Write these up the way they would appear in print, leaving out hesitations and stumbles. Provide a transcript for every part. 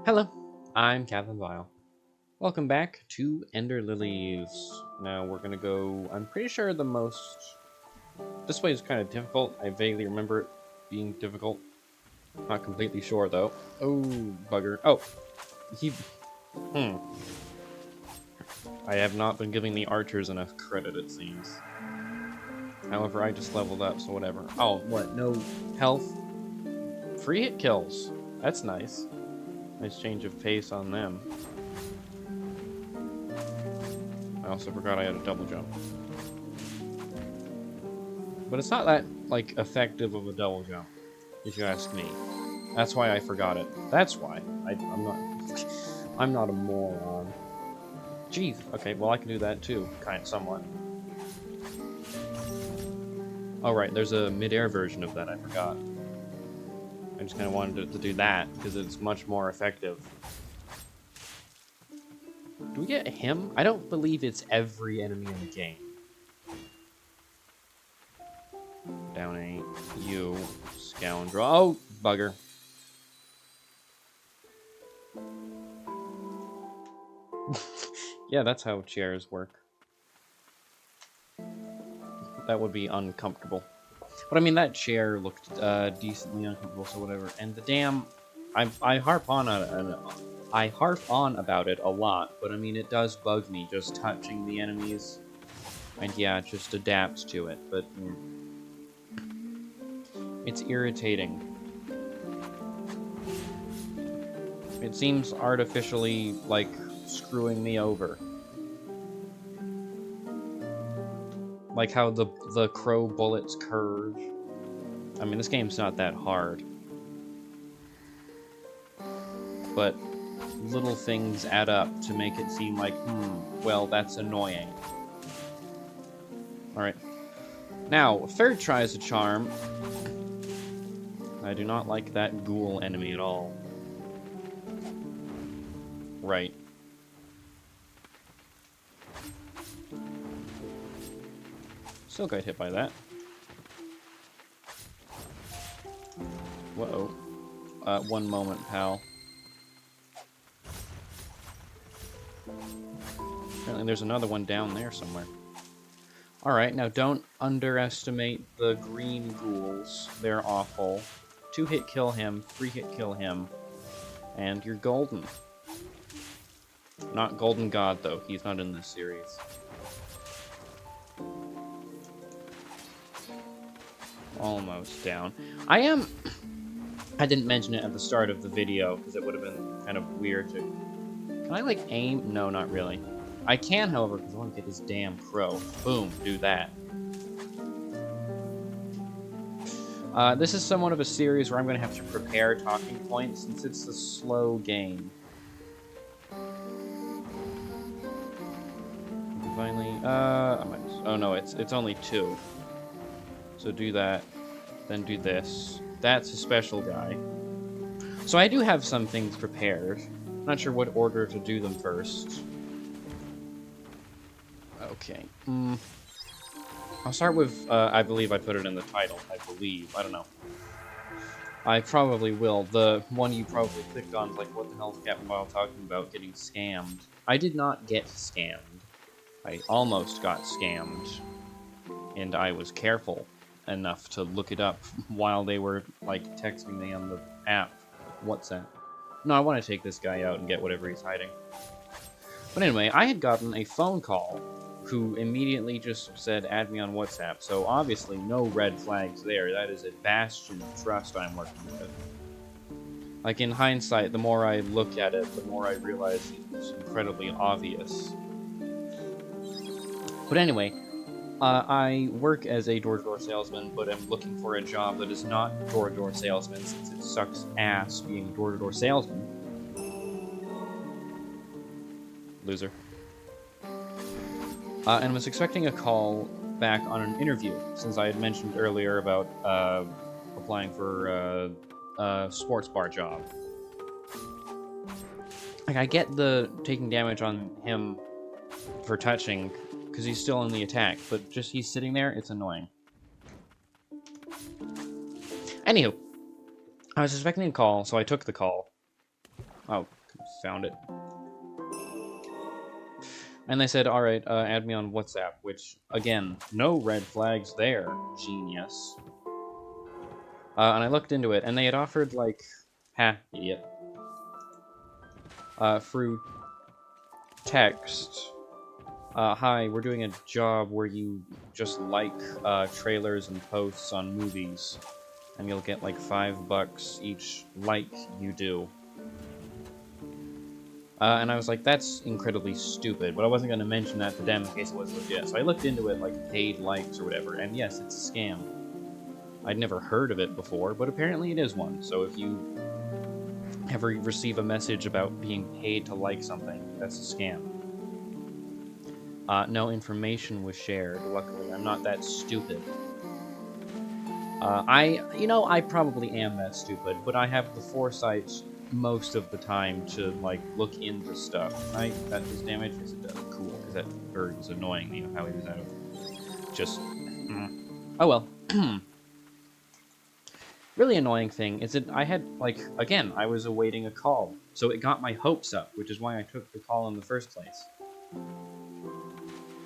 Hello, I'm Captain Vile. Welcome back to Ender Lilies. Now we're gonna go, I'm pretty sure this way is kind of difficult. I vaguely remember it being difficult. Not completely sure though. Oh, bugger. Oh, he, I have not been giving the archers enough credit, it seems. However, I just leveled up, so whatever. Oh, what, no health? Free hit kills. That's nice. Nice change of pace on them. I also forgot I had a double jump. But it's not that, like, effective of a double jump, if you ask me. That's why I forgot it. That's why. I'm not... I'm not a moron. Jeez. Okay, well, I can do that, too. Somewhat. Oh, right, there's a mid-air version of that, I forgot. I just kind of wanted to do that, because it's much more effective. Do we get him? I don't believe it's every enemy in the game. Down a you scoundrel. Oh, bugger. Yeah, that's how chairs work. That would be uncomfortable. But I mean, that chair looked decently uncomfortable, so whatever. And the damn, I harp on about it a lot, but I mean, it does bug me just touching the enemies. And yeah, it just adapts to it, but it's irritating. It seems artificially, like, screwing me over. Like how the crow bullets curve. I mean, this game's not that hard. But little things add up to make it seem like, well, that's annoying. Alright. Now, third try is a charm. I do not like that ghoul enemy at all. Right. Still got hit by that. Whoa. One moment, pal. Apparently there's another one down there somewhere. Alright, now don't underestimate the green ghouls. They're awful. 2-hit kill him, 3-hit kill him, and you're golden. Not Golden God, though. He's not in this series. Almost down. I didn't mention it at the start of the video, because it would have been kind of weird to... Can I, like, aim? No, not really. I can, however, because I want to get this damn crow. Boom, do that. This is somewhat of a series where I'm going to have to prepare talking points, since it's a slow game. Finally, oh no, it's only 2. So do that, then do this. That's a special guy. So I do have some things prepared. I'm not sure what order to do them first. Okay. I'll start with, I believe I put it in the title. I believe. I don't know. I probably will. The one you probably clicked on is like, what the hell is Captain Vile talking about getting scammed? I did not get scammed. I almost got scammed. And I was careful enough to look it up while they were, like, texting me on the app. WhatsApp. No, I want to take this guy out and get whatever he's hiding. But anyway, I had gotten a phone call who immediately just said, add me on WhatsApp. So obviously no red flags there. That is a bastion of trust I'm working with. Like, in hindsight, the more I look at it, the more I realize it's incredibly obvious. But anyway, I work as a door-to-door salesman, but I'm looking for a job that is not door-to-door salesman, since it sucks ass being a door-to-door salesman. Loser. And was expecting a call back on an interview, since I had mentioned earlier about applying for a sports bar job. Like, I get the taking damage on him for touching, because he's still in the attack, but just he's sitting there, it's annoying. Anywho, I was expecting a call, so I took the call. Oh, found it. And they said, alright, add me on WhatsApp, which, again, no red flags there, genius. And I looked into it, and they had offered, like, idiot. Through text, hi, we're doing a job where you just like, trailers and posts on movies, and you'll get, like, $5 each like you do. And I was like, that's incredibly stupid, but I wasn't going to mention that to them in case it was legit. So I looked into it, like, paid likes or whatever, and yes, it's a scam. I'd never heard of it before, but apparently it is one. So if you ever receive a message about being paid to like something, that's a scam. No information was shared. Luckily, I'm not that stupid. I probably am that stupid, but I have the foresight most of the time to, like, look into stuff. Right? That does damage? Yes, it does. Cool, because that bird was annoying me, how he was out of... just... Oh well. Really annoying thing is that I had, like, again, I was awaiting a call, so it got my hopes up, which is why I took the call in the first place.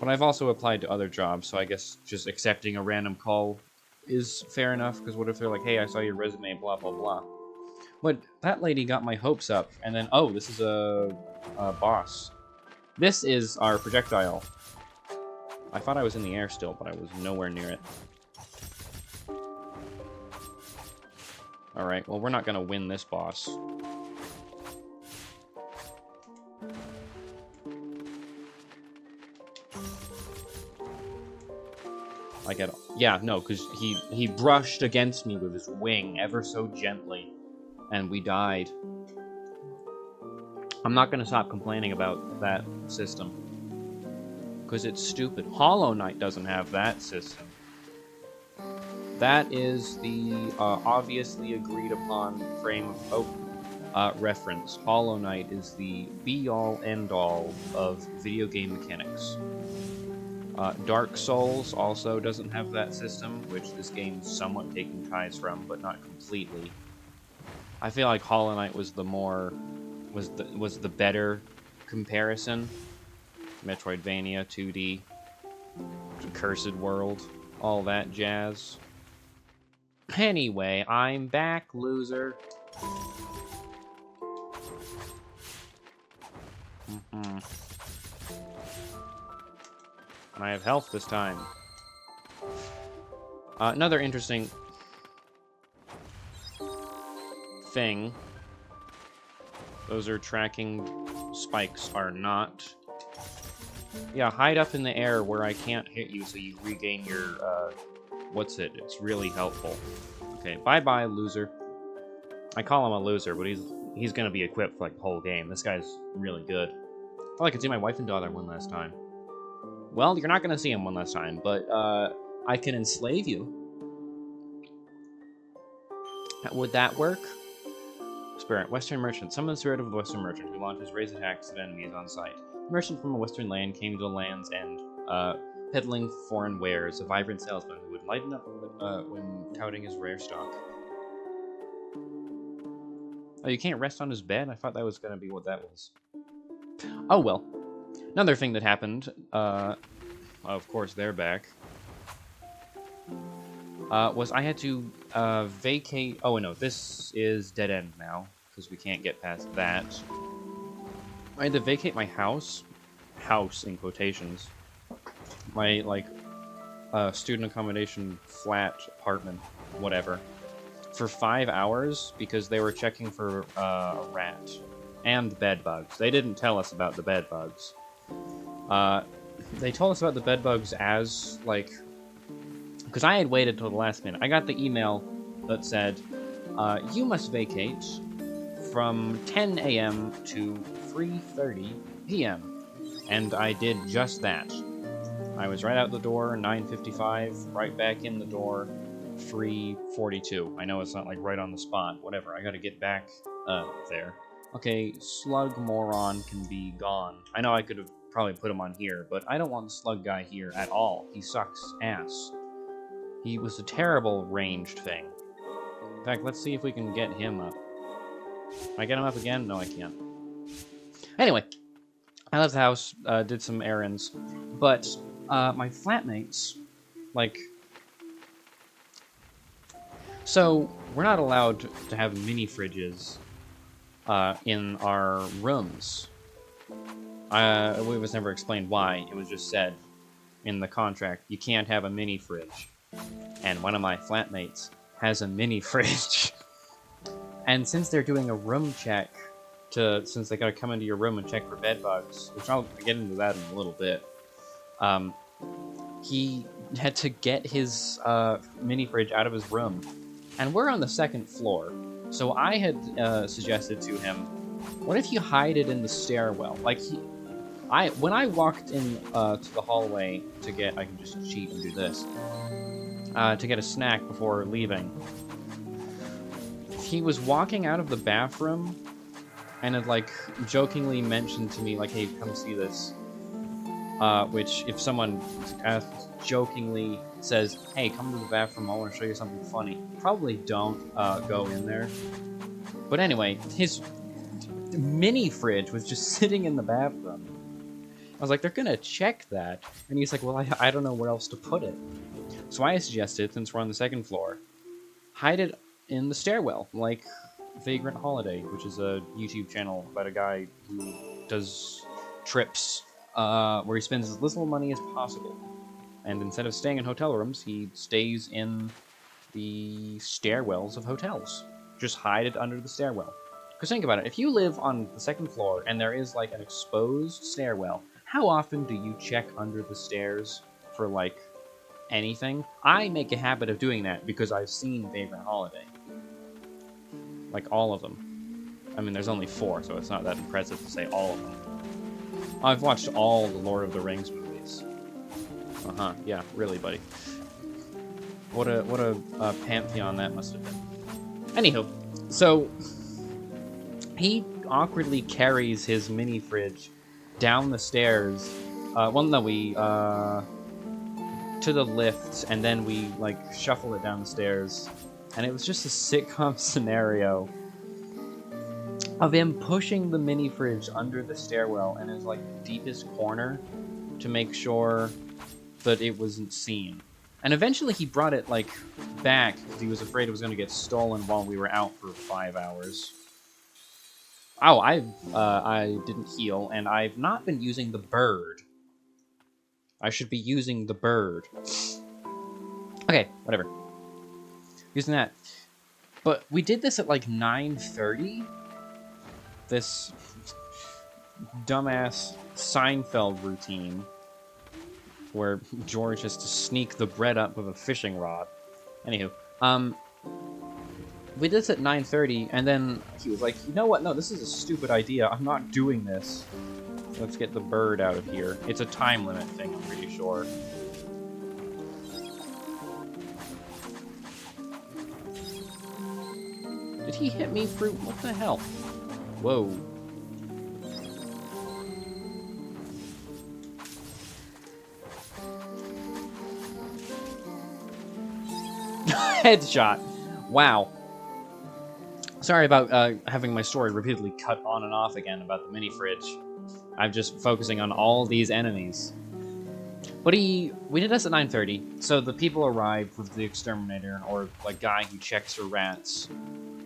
But I've also applied to other jobs, so I guess just accepting a random call is fair enough, because what if they're like, hey, I saw your resume, blah, blah, blah. But that lady got my hopes up, and then, oh, this is a boss. This is our projectile. I thought I was in the air still, but I was nowhere near it. Alright, well, we're not gonna win this boss. I get... Yeah, no, because he brushed against me with his wing ever so gently, and we died. I'm not gonna stop complaining about that system, because it's stupid. Hollow Knight doesn't have that system. That is the obviously agreed upon frame of reference. Hollow Knight is the be-all, end-all of video game mechanics. Dark Souls also doesn't have that system, which this game's somewhat taking ties from, but not completely. I feel like Hollow Knight was the better comparison. Metroidvania, 2D, Cursed World, all that jazz. Anyway, I'm back, loser. And I have health this time. Another interesting thing. Those are tracking spikes, are not. Yeah, hide up in the air where I can't hit you so you regain your, what's it? It's really helpful. Okay, bye-bye, loser. I call him a loser, but he's gonna be equipped for, like, the whole game. This guy's really good. Oh, I could see my wife and daughter one last time. Well, you're not gonna see him one last time, but, I can enslave you. Would that work? Spirit, Western Merchant. Summon the spirit of the Western Merchant, who launches raised attacks at enemies on sight. The merchant from a western land came to the land's end, peddling foreign wares, a vibrant salesman who would lighten up when touting his rare stock. Oh, you can't rest on his bed? I thought that was gonna be what that was. Oh, well. Another thing that happened, of course they're back, was I had to, vacate... Oh, no, this is dead end now, because we can't get past that. I had to vacate my house in quotations, my, like, student accommodation, flat, apartment, whatever, for 5 hours, because they were checking for, a rat. And bed bugs. They didn't tell us about the bed bugs. They told us about the bed bugs as, like... Because I had waited till the last minute. I got the email that said, you must vacate from 10 a.m. to 3:30 p.m. And I did just that. I was right out the door, 9:55, right back in the door, 3:42. I know it's not, like, right on the spot. Whatever, I gotta get back, there. Okay, Slug Moron can be gone. I know I could have probably put him on here, but I don't want the Slug guy here at all. He sucks ass. He was a terrible ranged thing. In fact, let's see if we can get him up. Can I get him up again? No, I can't. Anyway, I left the house, did some errands, but my flatmates, like, so we're not allowed to have mini fridges in our rooms. It was never explained why. It was just said in the contract, you can't have a mini fridge. And one of my flatmates has a mini fridge. And since they're doing a room check, since they gotta come into your room and check for bed bugs, which I'll get into that in a little bit, he had to get his mini fridge out of his room. And we're on the 2nd floor, so I had suggested to him, what if you hide it in the stairwell? Like, when I walked in to the hallway to get, I can just cheat and do this, to get a snack before leaving, he was walking out of the bathroom and had, like, jokingly mentioned to me, like, hey, come see this. Which, if someone jokingly says, hey, come to the bathroom, I want to show you something funny, probably don't go in there. But anyway, his mini fridge was just sitting in the bathroom. I was like, they're gonna check that. And he's like, well, I don't know where else to put it. So I suggested, since we're on the 2nd floor, hide it in the stairwell, like Vagrant Holiday, which is a YouTube channel about a guy who does trips where he spends as little money as possible. And instead of staying in hotel rooms, he stays in the stairwells of hotels. Just hide it under the stairwell. Because think about it, if you live on the 2nd floor and there is, like, an exposed stairwell, how often do you check under the stairs for, like, anything? I make a habit of doing that because I've seen Vagrant Holiday. Like, all of them. I mean, there's only 4, so it's not that impressive to say all of them. I've watched all the Lord of the Rings movies. Uh-huh, yeah, really, buddy. What a pantheon that must have been. Anywho, so he awkwardly carries his mini fridge down the stairs. To the lift, and then we, like, shuffle it down the stairs. And it was just a sitcom scenario of him pushing the mini fridge under the stairwell in his, like, deepest corner to make sure that it wasn't seen. And eventually he brought it, like, back because he was afraid it was going to get stolen while we were out for 5 hours. Oh, I didn't heal, and I've not been using the bird. I should be using the bird. Okay, whatever. Using that. But we did this at, like, 9:30. This dumbass Seinfeld routine where George has to sneak the bread up with a fishing rod. Anywho, we did this at 9:30, and then he was like, you know what? No, this is a stupid idea. I'm not doing this. Let's get the bird out of here. It's a time limit thing, I'm pretty sure. Did he hit me through? What the hell? Whoa. Headshot. Wow. Sorry about having my story repeatedly cut on and off again about the mini fridge. I'm just focusing on all these enemies. But we did this at 9:30, so the people arrived with the exterminator, or, like, guy who checks for rats.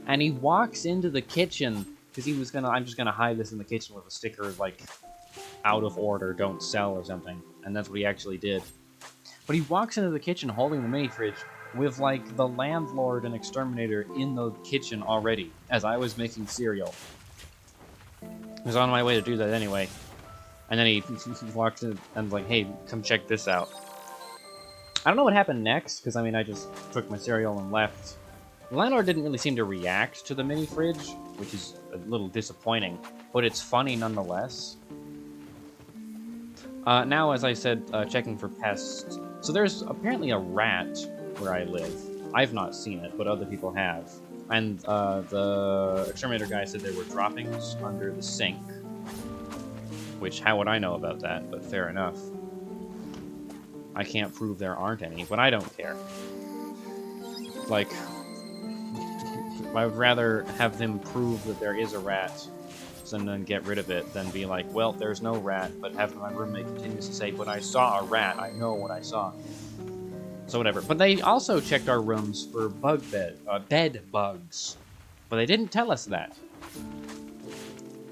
And he walks into the kitchen, because he was I'm just gonna hide this in the kitchen with a sticker, like, out of order, don't sell or something. And that's what he actually did. But he walks into the kitchen holding the mini fridge with, like, the landlord and exterminator in the kitchen already, as I was making cereal. I was on my way to do that anyway. And then he walked in and was like, hey, come check this out. I don't know what happened next, because, I mean, I just took my cereal and left. The landlord didn't really seem to react to the mini fridge, which is a little disappointing, but it's funny nonetheless. Now, as I said, checking for pests. So there's apparently a rat where I live. I've not seen it, but other people have. And the exterminator guy said there were droppings under the sink. Which, how would I know about that? But fair enough. I can't prove there aren't any, but I don't care. Like, I would rather have them prove that there is a rat and then get rid of it than be like, well, there's no rat, but have my roommate continues to say, but I saw a rat, I know what I saw. So whatever. But they also checked our rooms for bed bugs. But they didn't tell us that.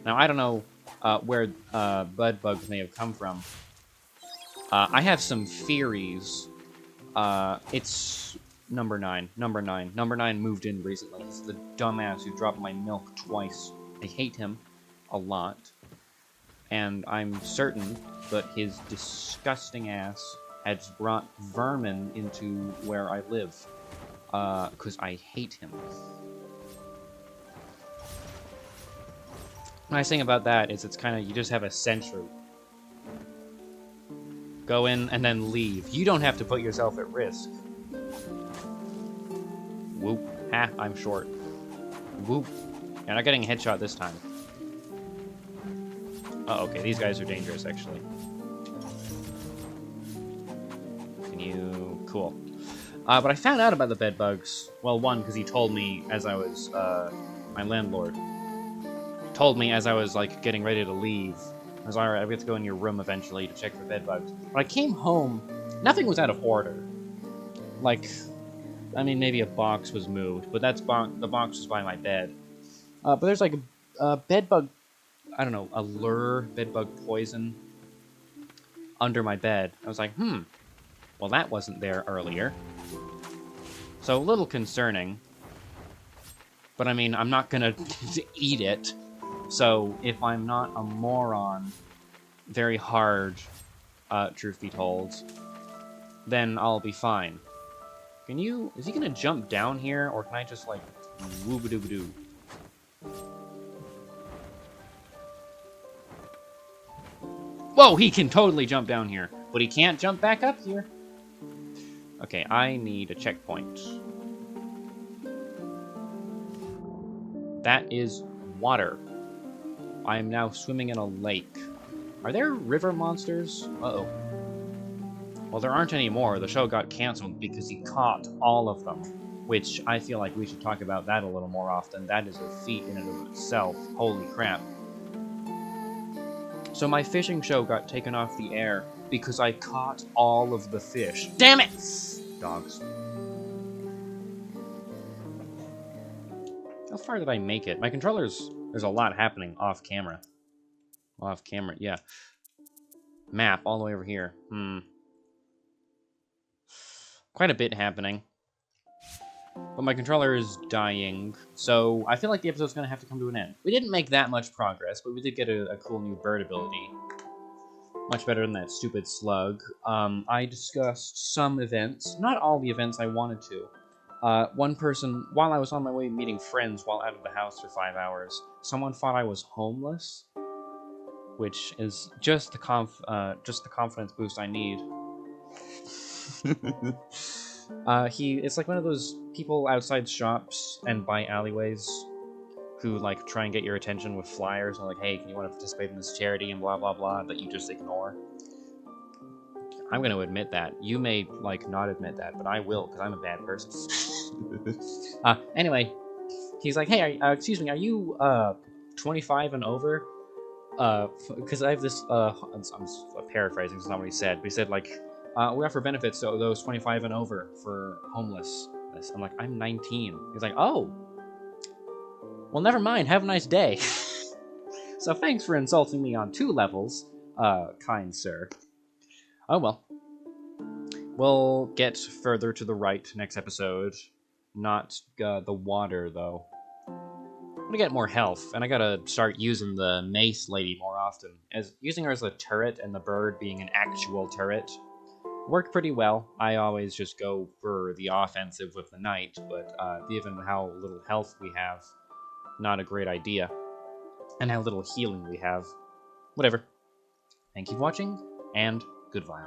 Now, I don't know where bed bugs may have come from. I have some theories. It's number 9. Number 9. Number 9 moved in recently. He's the dumbass who dropped my milk twice. I hate him a lot. And I'm certain that his disgusting ass has brought vermin into where I live. Because I hate him. Nice thing about that is it's kind of, you just have a sentry. Go in and then leave. You don't have to put yourself at risk. Whoop. Ha, I'm short. Whoop. You're not getting a headshot this time. Oh, okay, these guys are dangerous, actually. Can you... Cool. But I found out about the bed bugs. Well, one, because he told me as I was, my landlord told me as I was, like, getting ready to leave. I was like, alright, I have to go in your room eventually to check for bed bugs. When I came home, nothing was out of order. Like, I mean, maybe a box was moved, but the box was by my bed. But there's, like, a bed bug, I don't know, a lure, bed bug poison under my bed. I was like, well, that wasn't there earlier. So, a little concerning. But, I mean, I'm not gonna eat it. So, if I'm not a moron, very hard, truth be told, then I'll be fine. Is he gonna jump down here, or can I just, like, whoop-a-doo-ba-doo? Whoa, he can totally jump down here, but he can't jump back up here. Okay, I need a checkpoint. That is water. I am now swimming in a lake. Are there river monsters? Uh-oh. Well, there aren't anymore. The show got canceled because he caught all of them. Which, I feel like we should talk about that a little more often. That is a feat in and of itself. Holy crap. So my fishing show got taken off the air because I caught all of the fish. Damn it! Dogs. How far did I make it? My controller's... There's a lot happening off camera. Off camera, yeah. Map, all the way over here. Quite a bit happening. But my controller is dying, so I feel like the episode's gonna have to come to an end. We didn't make that much progress, but we did get a cool new bird ability. Much better than that stupid slug. I discussed some events. Not all the events I wanted to. One person, while I was on my way meeting friends while out of the house for 5 hours, someone thought I was homeless, which is just the confidence boost I need. It's like one of those people outside shops and by alleyways who, like, try and get your attention with flyers and like, hey, can you want to participate in this charity and blah blah blah, that you just ignore. I'm going to admit that. You may, like, not admit that, but I will, because I'm a bad person. Anyway, he's like, hey, excuse me, are you, 25 and over? Because I have this, I'm paraphrasing, it's not what he said, but he said, like, we offer benefits to those 25 and over for homelessness. I'm like, I'm 19. He's like, oh, well, never mind, have a nice day. So thanks for insulting me on 2 levels, kind sir. Oh well. We'll get further to the right next episode. Not the water, though. I'm gonna get more health, and I gotta start using the mace lady more often. As using her as a turret and the bird being an actual turret worked pretty well. I always just go for the offensive with the knight, but given how little health we have, not a great idea. And how little healing we have. Whatever. Thank you for watching, and goodbye.